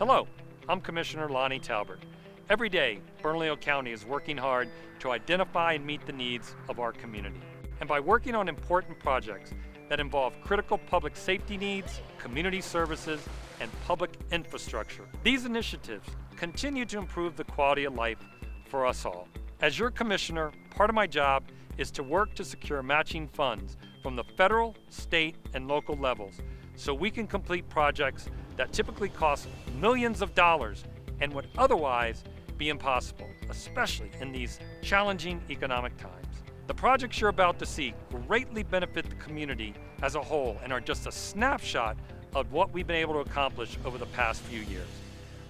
Hello, I'm Commissioner Lonnie Talbert. Every day, Bernalillo County is working hard to identify and meet the needs of our community. And by working on important projects that involve critical public safety needs, community services, and public infrastructure, these initiatives continue to improve the quality of life for us all. As your commissioner, part of my job is to work to secure matching funds from the federal, state, and local levels so we can complete projects that typically cost millions of dollars and would otherwise be impossible, especially in these challenging economic times. The projects you're about to see greatly benefit the community as a whole and are just a snapshot of what we've been able to accomplish over the past few years.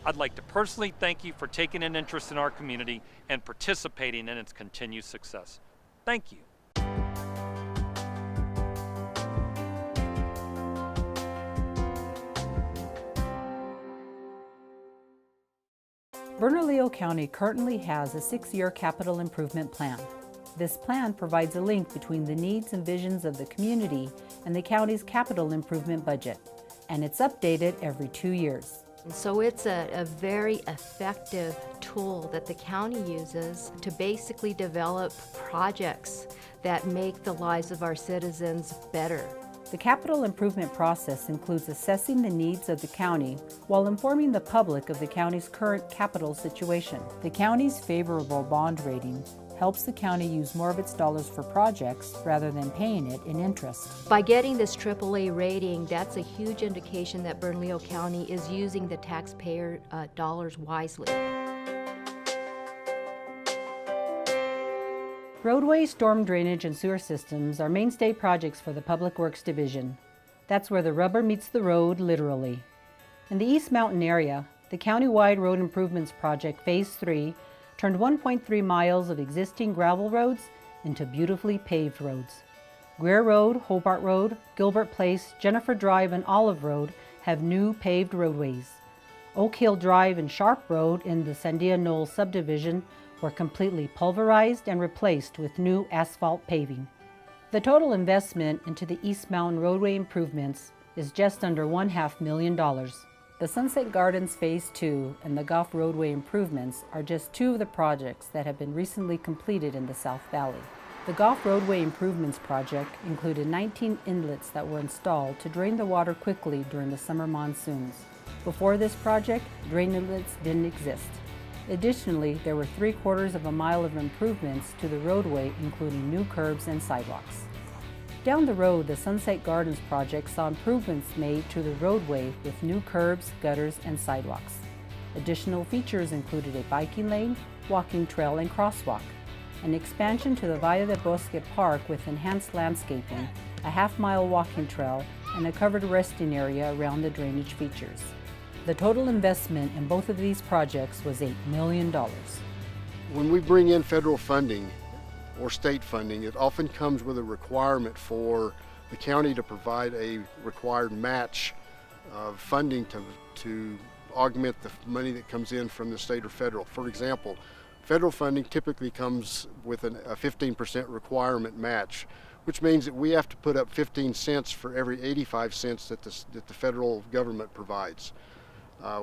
I'd like to personally thank you for taking an interest in our community and participating in its continued success. Thank you. Bernalillo County currently has a 6-year capital improvement plan. This plan provides a link between the needs and visions of the community and the county's capital improvement budget, and it's updated every 2 years. So it's a very effective tool that the county uses to basically develop projects that make the lives of our citizens better. The capital improvement process includes assessing the needs of the county while informing the public of the county's current capital situation. The county's favorable bond rating helps the county use more of its dollars for projects rather than paying it in interest. By getting this AAA rating, that's a huge indication that Bernalillo County is using the taxpayer dollars wisely. Roadway, storm drainage, and sewer systems are mainstay projects for the Public Works Division. That's where the rubber meets the road, literally. In the East Mountain area, the Countywide Road Improvements Project Phase 3 turned 1.3 miles of existing gravel roads into beautifully paved roads. Greer Road, Hobart Road, Gilbert Place, Jennifer Drive, and Olive Road have new paved roadways. Oak Hill Drive and Sharp Road in the Sandia Knoll subdivision were completely pulverized and replaced with new asphalt paving. The total investment into the East Mountain roadway improvements is just under $1.5 million. The Sunset Gardens Phase 2 and the Goff roadway improvements are just two of the projects that have been recently completed in the South Valley. The Goff roadway improvements project included 19 inlets that were installed to drain the water quickly during the summer monsoons. Before this project, drain inlets didn't exist. Additionally, there were 3/4 of a mile of improvements to the roadway, including new curbs and sidewalks. Down the road, the Sunset Gardens project saw improvements made to the roadway with new curbs, gutters, and sidewalks. Additional features included a biking lane, walking trail, and crosswalk, an expansion to the Valle del Bosque Park with enhanced landscaping, a half-mile walking trail, and a covered resting area around the drainage features. The total investment in both of these projects was $8 million. When we bring in federal funding or state funding, it often comes with a requirement for the county to provide a required match of funding to augment the money that comes in from the state or federal. For example, federal funding typically comes with a 15% requirement match, which means that we have to put up 15 cents for every 85 cents that the federal government provides.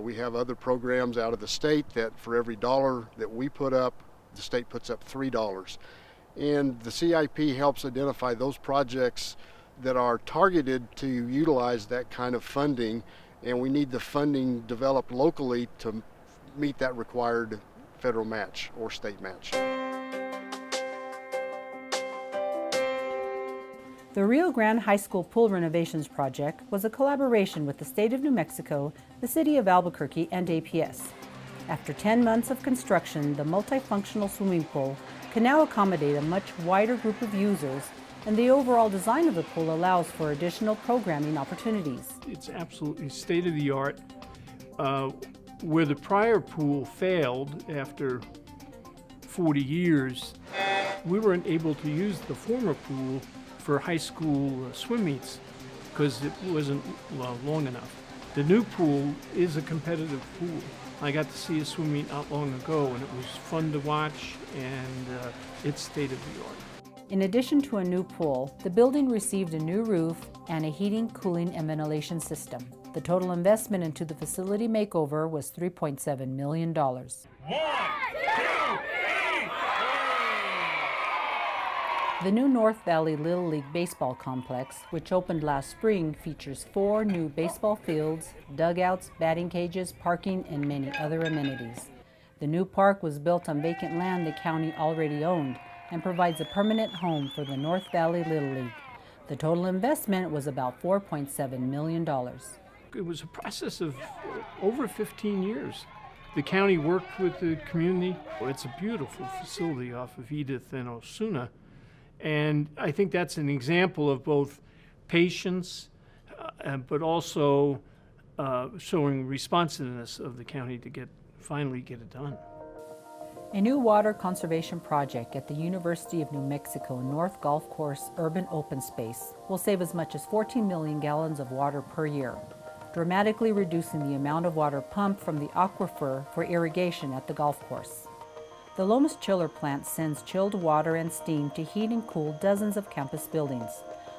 We have other programs out of the state that for every dollar that we put up, the state puts up $3. And the CIP helps identify those projects that are targeted to utilize that kind of funding, and we need the funding developed locally to meet that required federal match or state match. The Rio Grande High School Pool Renovations Project was a collaboration with the State of New Mexico, the City of Albuquerque, and APS. After 10 months of construction, the multifunctional swimming pool can now accommodate a much wider group of users, and the overall design of the pool allows for additional programming opportunities. It's absolutely state-of-the-art. Where the prior pool failed after 40 years, we weren't able to use the former pool for high school swim meets because it wasn't long enough. The new pool is a competitive pool. I got to see a swim meet not long ago, and it was fun to watch, and it's state-of-the-art. In addition to a new pool, the building received a new roof and a heating, cooling, and ventilation system. The total investment into the facility makeover was $3.7 million. The new North Valley Little League Baseball Complex, which opened last spring, features 4 new baseball fields, dugouts, batting cages, parking, and many other amenities. The new park was built on vacant land the county already owned and provides a permanent home for the North Valley Little League. The total investment was about $4.7 million. It was a process of over 15 years. The county worked with the community. It's a beautiful facility off of Edith and Osuna. And I think that's an example of both patience, but also showing responsiveness of the county to finally get it done. A new water conservation project at the University of New Mexico North Golf Course Urban Open Space will save as much as 14 million gallons of water per year, dramatically reducing the amount of water pumped from the aquifer for irrigation at the golf course. The Lomas Chiller plant sends chilled water and steam to heat and cool dozens of campus buildings.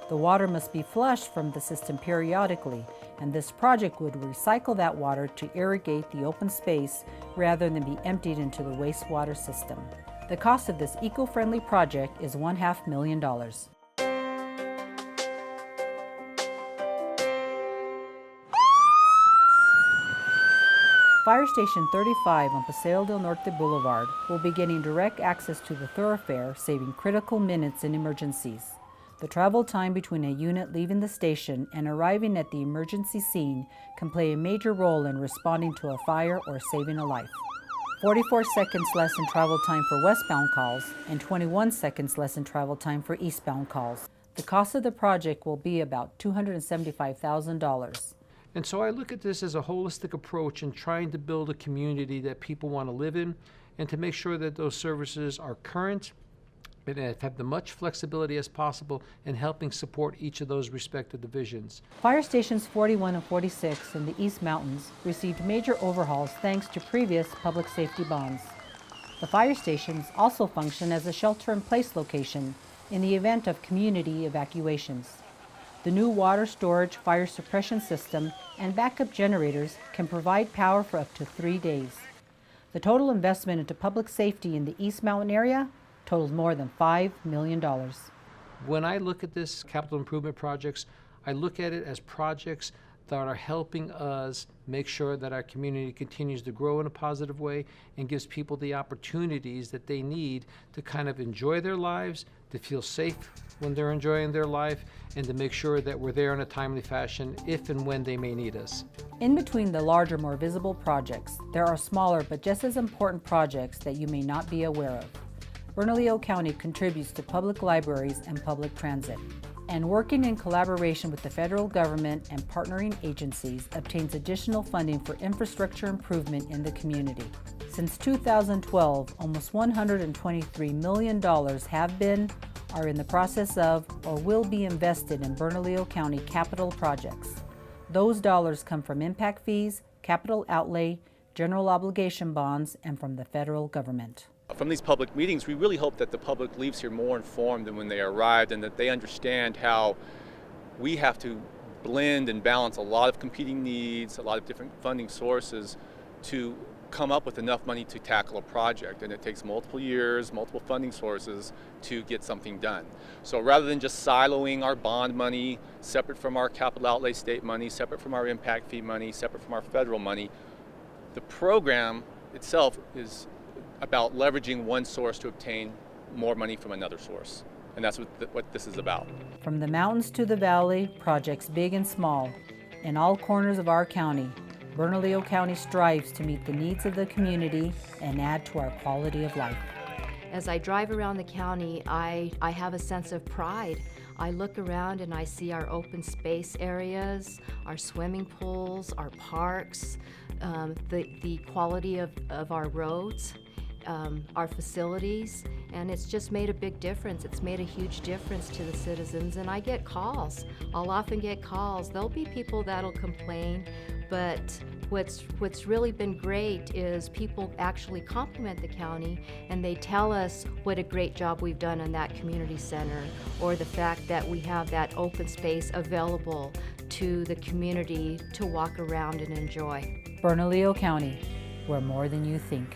The water must be flushed from the system periodically, and this project would recycle that water to irrigate the open space rather than be emptied into the wastewater system. The cost of this eco-friendly project is $1.5 million. Fire Station 35 on Paseo del Norte Boulevard will be getting direct access to the thoroughfare, saving critical minutes in emergencies. The travel time between a unit leaving the station and arriving at the emergency scene can play a major role in responding to a fire or saving a life. 44 seconds less in travel time for westbound calls and 21 seconds less in travel time for eastbound calls. The cost of the project will be about $275,000. And so I look at this as a holistic approach in trying to build a community that people want to live in and to make sure that those services are current and have the much flexibility as possible in helping support each of those respective divisions. Fire Stations 41 and 46 in the East Mountains received major overhauls thanks to previous public safety bonds. The fire stations also function as a shelter-in-place location in the event of community evacuations. The new water storage, fire suppression system, and backup generators can provide power for up to 3 days. The total investment into public safety in the East Mountain area totals more than $5 million. When I look at this capital improvement projects, I look at it as projects that are helping us make sure that our community continues to grow in a positive way and gives people the opportunities that they need to kind of enjoy their lives, to feel safe when they're enjoying their life, and to make sure that we're there in a timely fashion if and when they may need us. In between the larger, more visible projects, there are smaller but just as important projects that you may not be aware of. Bernalillo County contributes to public libraries and public transit, and working in collaboration with the federal government and partnering agencies obtains additional funding for infrastructure improvement in the community. Since 2012, almost $123 million have been, are in the process of, or will be invested in Bernalillo County capital projects. Those dollars come from impact fees, capital outlay, general obligation bonds, and from the federal government. From these public meetings, we really hope that the public leaves here more informed than when they arrived, and that they understand how we have to blend and balance a lot of competing needs, a lot of different funding sources to come up with enough money to tackle a project. And it takes multiple years, multiple funding sources to get something done. So rather than just siloing our bond money, separate from our capital outlay state money, separate from our impact fee money, separate from our federal money, the program itself is about leveraging one source to obtain more money from another source. And that's what this is about. From the mountains to the valley, projects big and small, in all corners of our county, Bernalillo County strives to meet the needs of the community and add to our quality of life. As I drive around the county, I have a sense of pride. I look around and I see our open space areas, our swimming pools, our parks, the quality of our roads, our facilities, and it's just made a big difference. It's made a huge difference to the citizens, and I get calls. I'll often get calls. There'll be people that'll complain, but what's really been great is people actually compliment the county, and they tell us what a great job we've done in that community center, or the fact that we have that open space available to the community to walk around and enjoy. Bernalillo County, we're more than you think.